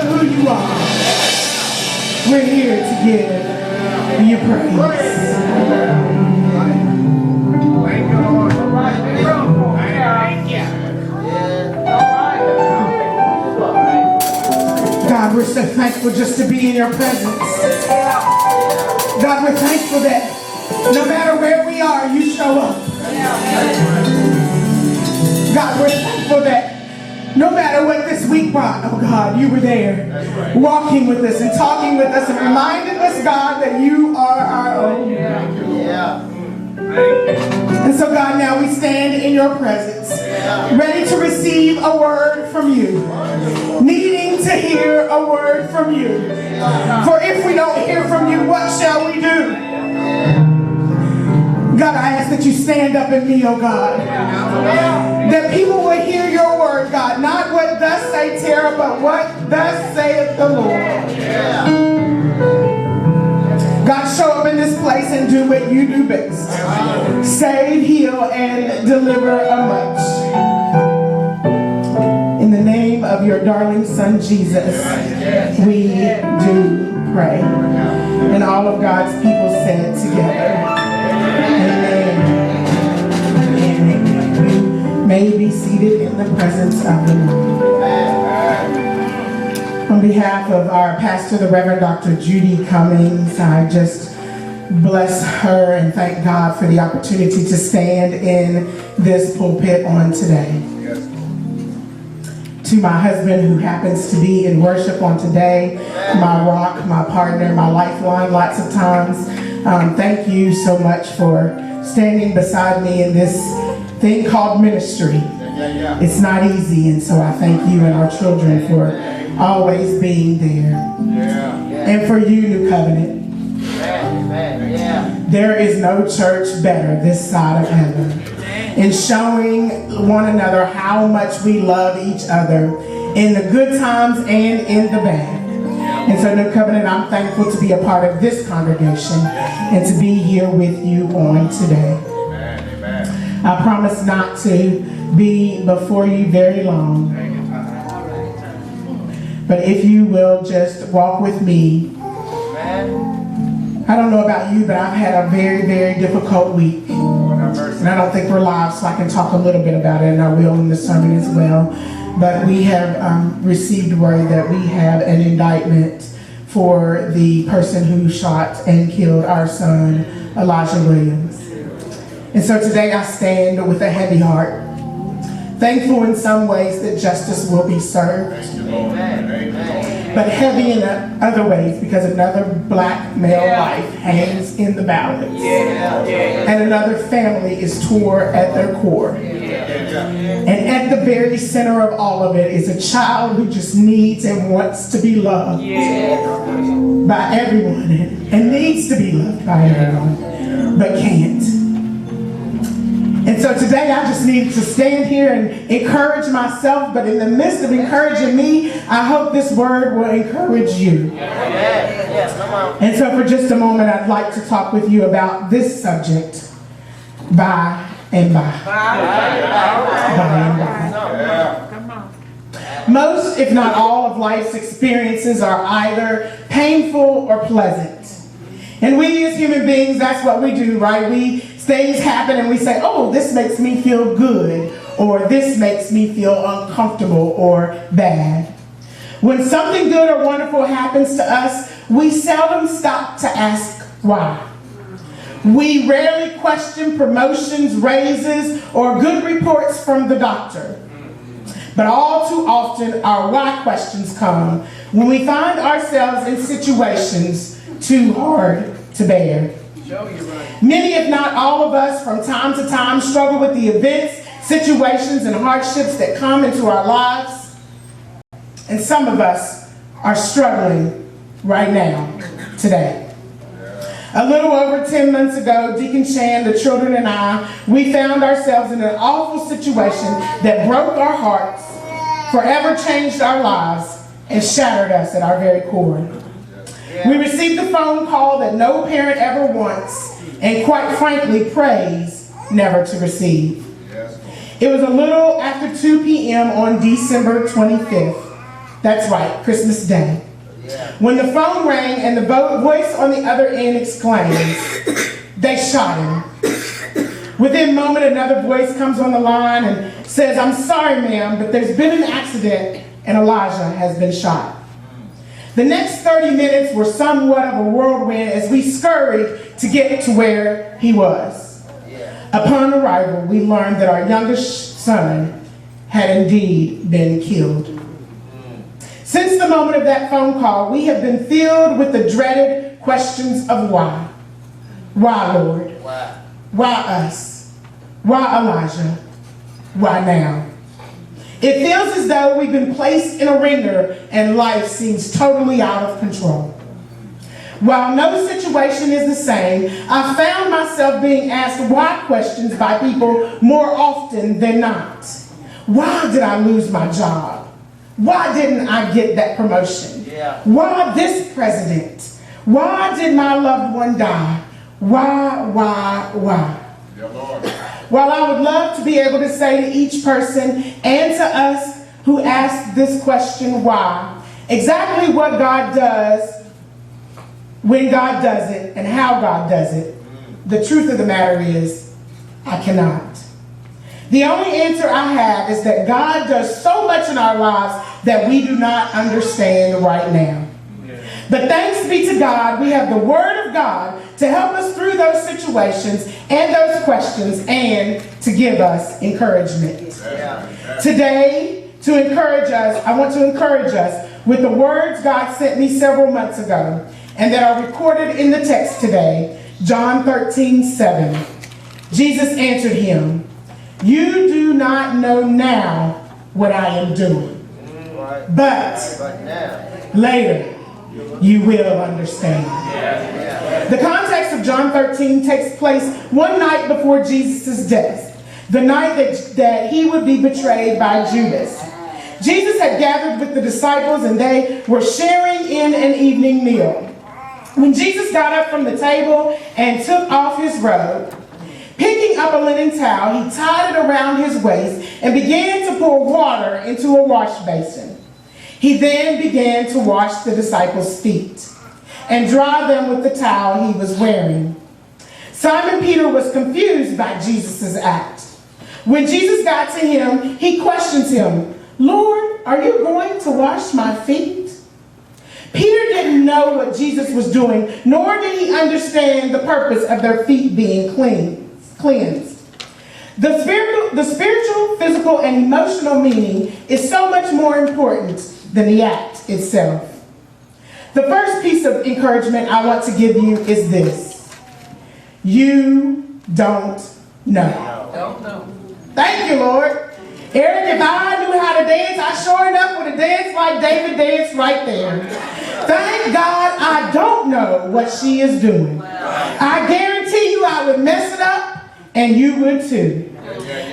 of who you are, we're here to give you praise. Thank you, Lord. Thank you. God, we're so thankful just to be in your presence. God, we're thankful that no matter where we are, you show up. God, we're thankful that no matter what this week brought, oh God, you were there, walking with us and talking with us and reminding us, God, that you are our own. And so, God, now we stand in your presence, ready to receive a word from you, needing to hear a word from you. For if we don't hear from you, what shall we do? God, I ask that you stand up in me, oh God, that people will hear your word, God, not what thus say Tara, but what thus saith the Lord. God, show up in this place and do what you do best. Save, heal, and deliver a much. In the name of your darling son, Jesus, we do pray. And all of God's people said together, amen. Amen. You may be seated in the presence of the Lord. On behalf of our pastor, the Reverend Dr. Judy Cummings, I just bless her and thank God for the opportunity to stand in this pulpit on today. To my husband, who happens to be in worship on today, my rock, my partner, my lifeline lots of times, thank you so much for standing beside me in this thing called ministry. It's not easy, and so I thank you and our children for always being there. And for you, New Covenant, there is no church better this side of heaven in showing one another how much we love each other in the good times and in the bad. And so, New Covenant, I'm thankful to be a part of this congregation and to be here with you on today. I promise not to be before you very long. But if you will just walk with me. I don't know about you, but I've had a very, very difficult week. And I don't think we're live, so I can talk a little bit about it, and I will in the sermon as well. But we have received word that we have an indictment for the person who shot and killed our son, Elijah Williams. And so today I stand with a heavy heart, thankful in some ways that justice will be served, but heavy in other ways because another black male life hangs in the balance, and another family is tore at their core. And at the very center of all of it is a child who just needs and wants to be loved by everyone and needs to be loved by everyone, but can't. And so today I just need to stand here and encourage myself, but in the midst of encouraging me, I hope this word will encourage you. And so for just a moment, I'd like to talk with you about this subject, by and by. By and by. Most, if not all, of life's experiences are either painful or pleasant. And we as human beings, that's what we do, right? Things happen and we say, oh, this makes me feel good, or this makes me feel uncomfortable or bad. When something good or wonderful happens to us, we seldom stop to ask why. We rarely question promotions, raises, or good reports from the doctor. But all too often, our why questions come when we find ourselves in situations too hard to bear. Many, if not all of us, from time to time struggle with the events, situations, and hardships that come into our lives. And some of us are struggling right now, today. A little over 10 months ago, Deacon Chan, the children, and I, we found ourselves in an awful situation that broke our hearts, forever changed our lives, and shattered us at our very core. We received a phone call that no parent ever wants, and quite frankly, prays never to receive. It was a little after 2 p.m. on December 25th, That's right, Christmas Day. When the phone rang and the voice on the other end exclaims, "They shot him." Within a moment, another voice comes on the line and says, "I'm sorry, ma'am, but there's been an accident and Elijah has been shot." The next 30 minutes were somewhat of a whirlwind as we scurried to get to where he was. Upon arrival, we learned that our youngest son had indeed been killed. Since the moment of that phone call, we have been filled with the dreaded questions of why. Why, Lord? Why us? Why Elijah? Why now? It feels as though we've been placed in a ringer and life seems totally out of control. While no situation is the same, I found myself being asked why questions by people more often than not. Why did I lose my job? Why didn't I get that promotion? Why this president? Why did my loved one die? Why? While I would love to be able to say to each person and to us who asked this question, why, exactly what God does, when God does it, and how God does it, the truth of the matter is, I cannot. The only answer I have is that God does so much in our lives that we do not understand right now. But thanks be to God, we have the Word of God to help us through those situations and those questions and to give us encouragement. Today, to encourage us, I want to encourage us with the words God sent me several months ago and that are recorded in the text today, John 13:7. Jesus answered him, "You do not know now what I am doing, but later you will understand." The context of John 13 takes place one night before Jesus' death, the night that he would be betrayed by Judas. Jesus had gathered with the disciples and they were sharing in an evening meal. When Jesus got up from the table and took off his robe, picking up a linen towel, he tied it around his waist and began to pour water into a wash basin. He then began to wash the disciples' feet and dry them with the towel he was wearing. Simon Peter was confused by Jesus' act. When Jesus got to him, he questions him, "Lord, are you going to wash my feet?" Peter didn't know what Jesus was doing, nor did he understand the purpose of their feet being cleansed. The spiritual, physical, and emotional meaning is so much more important than the act itself. The first piece of encouragement I want to give you is this. You don't know. Thank you, Lord. Eric, if I knew how to dance, I sure enough would have danced like David danced right there. Thank God I don't know what she is doing. I guarantee you I would mess it up, and you would too.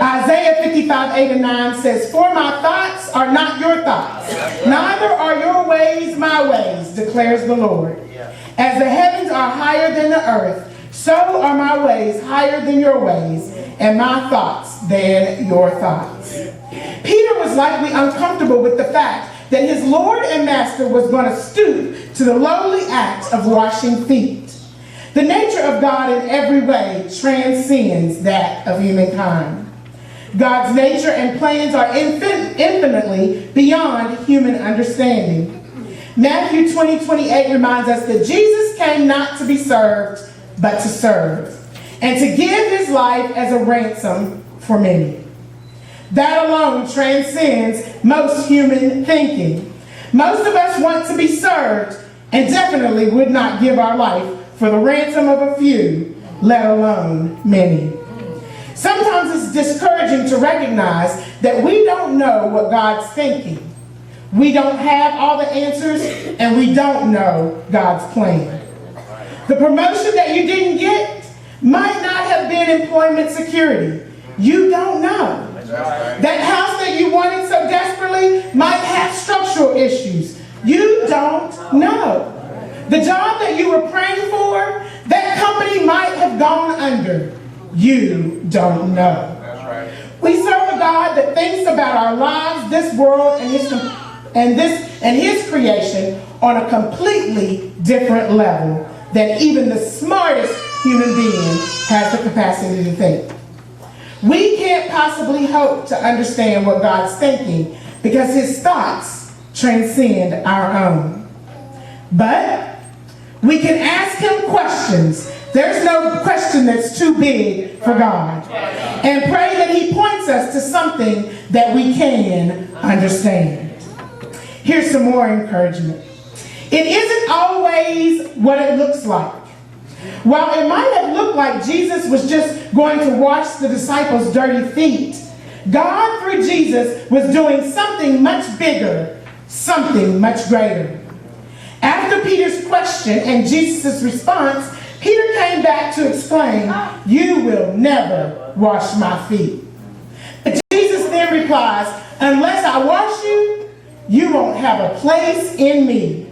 Isaiah 55:8-9 says, "For my thoughts are not your thoughts, neither are your ways my ways, declares the Lord. As the heavens are higher than the earth, so are my ways higher than your ways, and my thoughts than your thoughts." Peter was likely uncomfortable with the fact that his Lord and Master was going to stoop to the lowly act of washing feet. The nature of God in every way transcends that of humankind. God's nature and plans are infinitely beyond human understanding. Matthew 20:28 reminds us that Jesus came not to be served, but to serve, and to give his life as a ransom for many. That alone transcends most human thinking. Most of us want to be served and definitely would not give our life for the ransom of a few, let alone many. Sometimes it's discouraging to recognize that we don't know what God's thinking. We don't have all the answers, and we don't know God's plan. The promotion that you didn't get might not have been employment security. You don't know. That house that you wanted so desperately might have structural issues. You don't know. The job that you were praying for, that company might have gone under. You don't know. We serve a God that thinks about our lives, this world, and and his creation on a completely different level than even the smartest human being has the capacity to think. We can't possibly hope to understand what God's thinking because his thoughts transcend our own. But we can ask him questions. There's no question that's too big for God. And pray that he points us to something that we can understand. Here's some more encouragement. It isn't always what it looks like. While it might have looked like Jesus was just going to wash the disciples' dirty feet, God, through Jesus, was doing something much bigger, something much greater. After Peter's question and Jesus' response, Peter came back to explain, "You will never wash my feet." But Jesus then replies, "Unless I wash you, you won't have a place in me."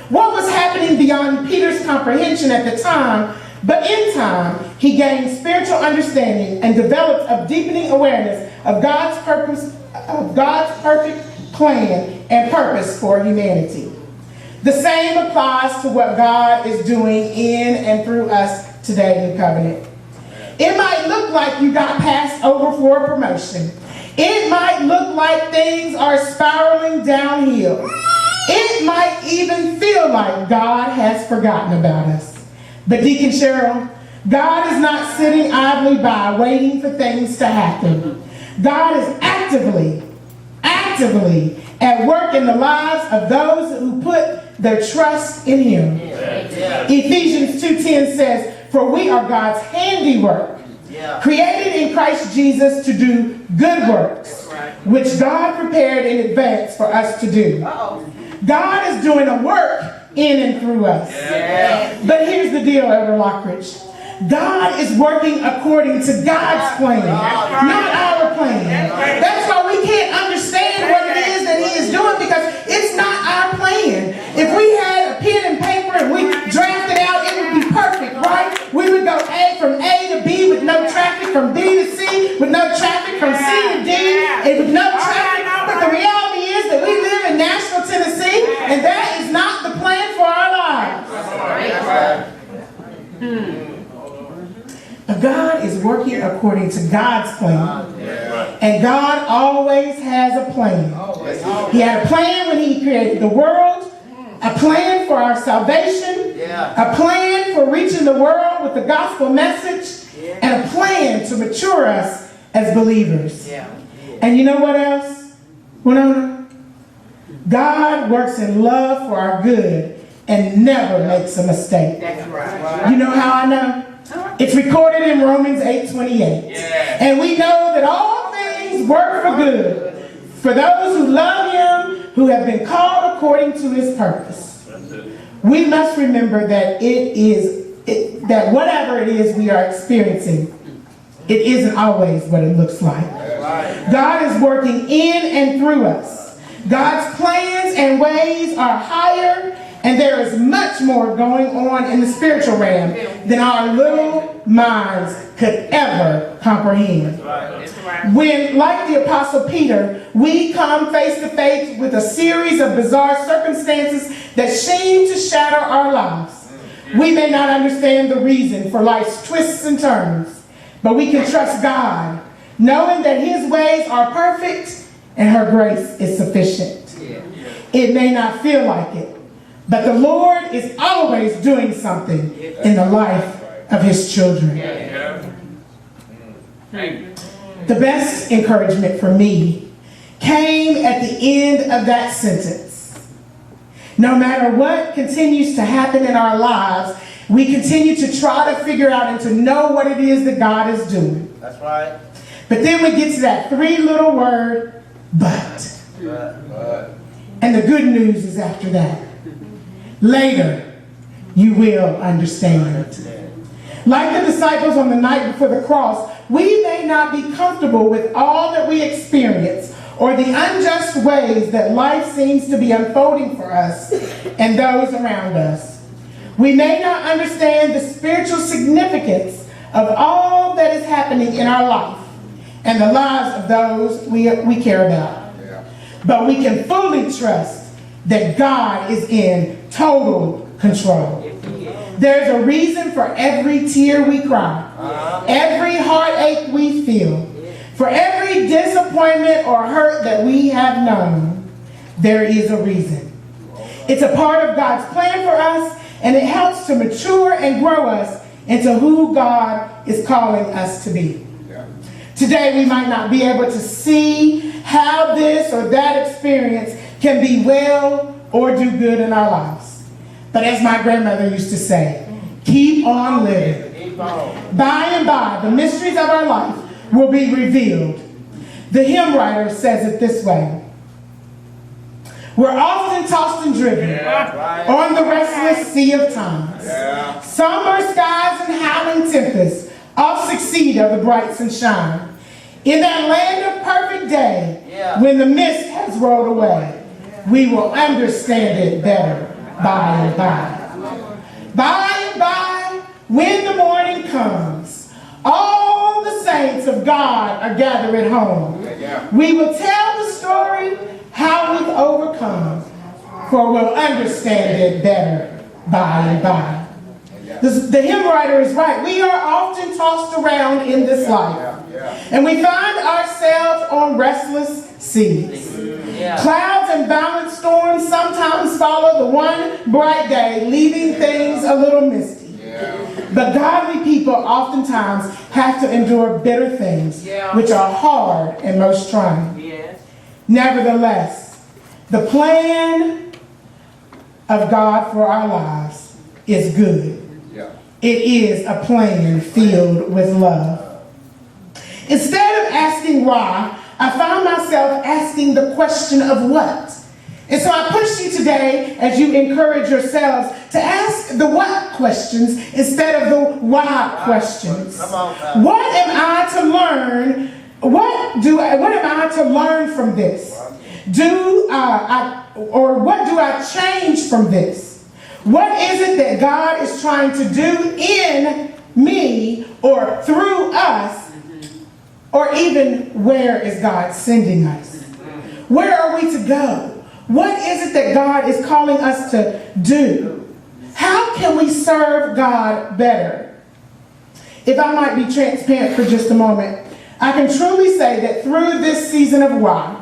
What was happening beyond Peter's comprehension at the time, but in time, he gained spiritual understanding and developed a deepening awareness of God's purpose, of God's perfect plan and purpose for humanity. The same applies to what God is doing in and through us today in Covenant. It might look like you got passed over for a promotion. It might look like things are spiraling downhill. It might even feel like God has forgotten about us. But Deacon Cheryl, God is not sitting idly by waiting for things to happen. God is actively at work in the lives of those who put their trust in him. Ephesians 2:10 says, "For we are God's handiwork, created in Christ Jesus to do good works, which God prepared in advance for us to do." God is doing a work in and through us. But here's the deal, Elder Lockridge. God is working according to God's plan, not our plan. That's why we can't understand what it is that he is doing, because it's not our plan. If we had a pen and paper and we drafted out, it would be perfect, right? We would go from A to B with no traffic, from B to C with no traffic, from C to D and with no traffic. But the reality is that we live in Nashville, Tennessee, and that is not the plan for our lives. But God is working according to God's plan. And God always has a plan. He had a plan when he created the world, a plan for our salvation, a plan for reaching the world with the gospel message, and a plan to mature us as believers. And you know what else, Winona? God works in love for our good and never makes a mistake. You know how I know? It's recorded in Romans 8:28. And we know that all things work for good for those who love him, who have been called according to his purpose. We must remember that that whatever it is we are experiencing, it isn't always what it looks like. God is working in and through us. God's plans and ways are higher, and there is much more going on in the spiritual realm than our little minds could ever comprehend. When, like the Apostle Peter, we come face to face with a series of bizarre circumstances that seem to shatter our lives, we may not understand the reason for life's twists and turns, but we can trust God, knowing that his ways are perfect and her grace is sufficient. It may not feel like it, but the Lord is always doing something in the life of his children. The best encouragement for me came at the end of that sentence. No matter what continues to happen in our lives, we continue to try to figure out and to know what it is that God is doing. That's right. But then we get to that three little word, but. And the good news is after that. Later, you will understand. Like the disciples on the night before the cross, we may not be comfortable with all that we experience or the unjust ways that life seems to be unfolding for us and those around us. We may not understand the spiritual significance of all that is happening in our life and the lives of those we care about. but we can fully trust that God is in total control. There's a reason for every tear we cry, every heartache we feel, for every disappointment or hurt that we have known. There is a reason. It's a part of God's plan for us, and it helps to mature and grow us into who God is calling us to be. Today, we might not be able to see how this or that experience can be well or do good in our lives. But as my grandmother used to say, keep on living. By and by, the mysteries of our life will be revealed. The hymn writer says it this way: we're often tossed and driven on the restless sea of times. Somber skies and howling tempests oft succeed of the bright sunshine. In that land of perfect day, when the mist has rolled away, we will understand it better by and by. By and by, when the morning comes, all the saints of God are gathered at home. We will tell the story how we've overcome, for we'll understand it better by and by. The hymn writer is right. We are often tossed around in this life, and we find ourselves on restless seas. Clouds and violent storms sometimes follow the one bright day, leaving things a little misty. But godly people oftentimes have to endure bitter things, which are hard and most trying. Nevertheless, the plan of God for our lives is good. It is a plan filled with love. Instead of asking why, I found myself asking the question of what. And so I push you today, as you encourage yourselves, to ask the what questions instead of the why questions. What am I to learn? What am I to learn from this? What do I change from this? What is it that God is trying to do in me or through us? Or even, where is God sending us? Where are we to go? What is it that God is calling us to do? How can we serve God better? If I might be transparent for just a moment, I can truly say that through this season of why,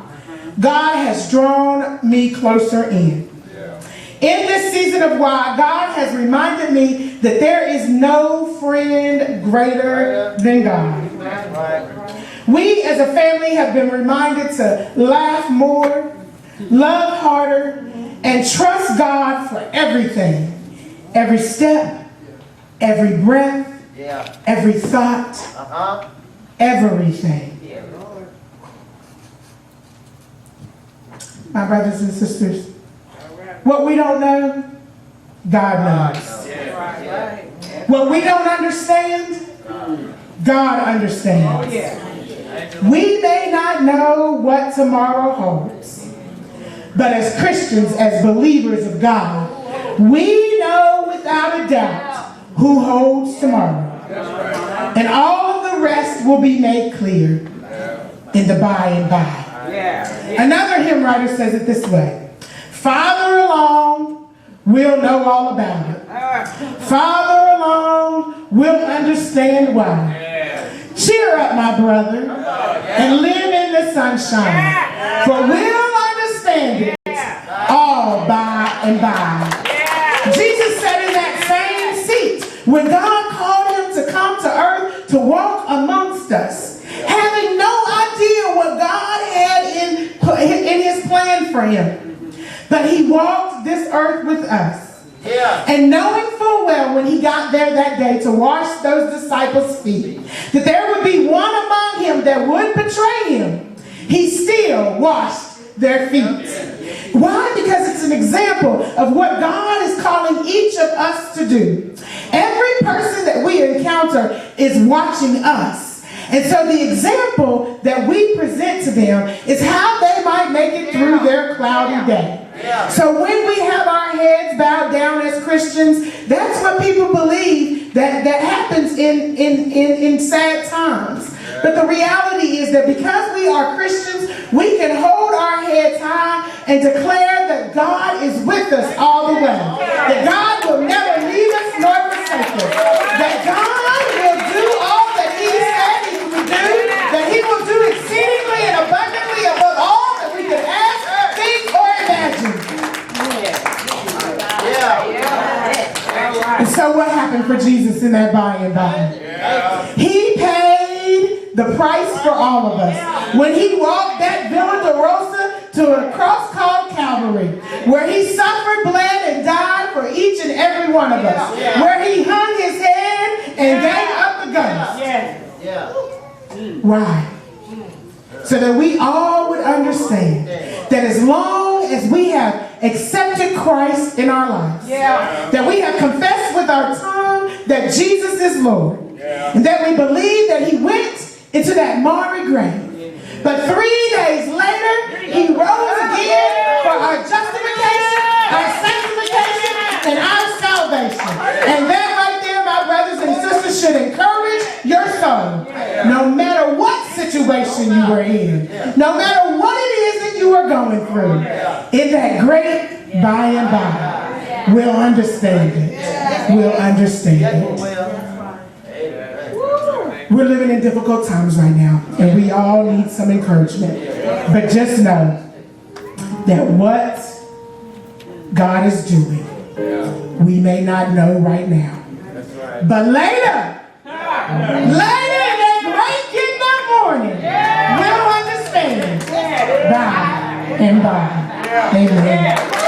God has drawn me closer in. In this season of why, God has reminded me that there is no friend greater than God. We as a family have been reminded to laugh more, love harder, and trust God for everything. Every step, every breath, every thought, everything. My brothers and sisters, what we don't know, God knows. What we don't understand, God understands. We may not know what tomorrow holds, but as Christians, as believers of God, we know without a doubt who holds tomorrow. And all of the rest will be made clear in the by and by. Another hymn writer says it this way: farther along, we'll know all about it. Farther along, we'll understand why. Cheer up, my brother, and live in the sunshine, for we'll understand it all by and by. Jesus said in that same seat, when God called him to come to earth to walk amongst us, having no idea what God had in his plan for him, but he walked this earth with us. And knowing full well when he got there that day to wash those disciples' feet, that there would be one among him that would betray him, he still washed their feet. Why? Because it's an example of what God is calling each of us to do. Every person that we encounter is watching us. And so the example that we present to them is how they might make it through their cloudy day. So when we have our heads bowed down as Christians, that's what people believe that happens in sad times. But the reality is that because we are Christians, we can hold our heads high and declare that God is with us all the way. That God will never leave us nor forsake us. That God will do all that He said He would do. That He will do exceedingly and abundantly above all that we can ask, think, or imagine. And so what happened for Jesus in that by and by? He paid the price for all of us. When He walked that Villa Dolorosa to a cross called Calvary, where He suffered, bled, and died for each and every one of us. Where He hung His head and gave up the ghost. Why? So that we all would understand that as long as we have accepted Christ in our lives, that we have confessed with our tongue that Jesus is Lord, and that we believe that He went into that marry grave, but 3 days later He rose again for our justification, our sanctification, and our salvation. And that right there, my brothers and sisters, should encourage your soul. No matter what situation you were in, no matter what it is that you are going through, in that great by and by, we'll understand it. We'll understand it. We're living in difficult times right now, and we all need some encouragement. But just know that what God is doing, we may not know right now. But later, in that great kingdom morning, we'll understand by and by. Amen.